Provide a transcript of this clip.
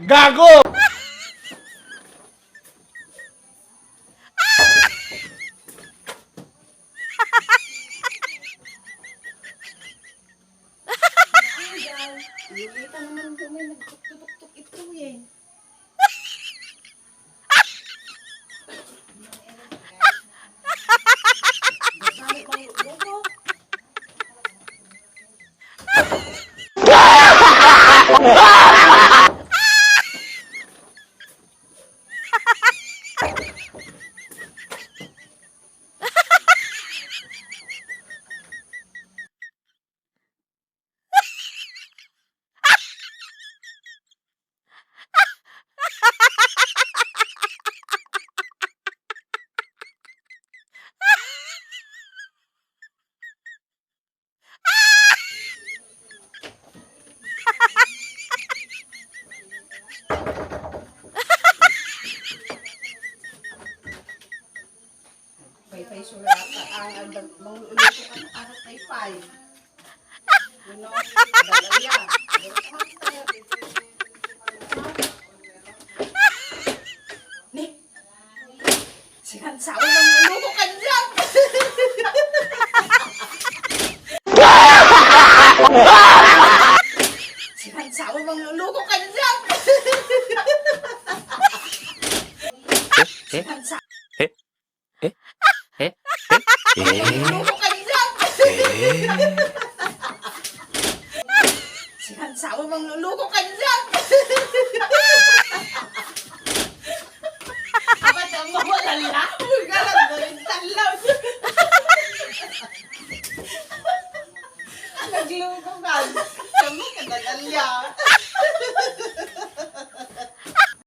Gago! Nakita naman kung may nagtutok-tuk ito eh. Sabi ko, loko. Pay sulat ang mangululo ko ano arat ay pay. Ano? Dalaya. Ni. Sikan sa ulo mangululo ko kanyan. Sikan sa ulo mangululo ko kanyan. Sikan sa Eh?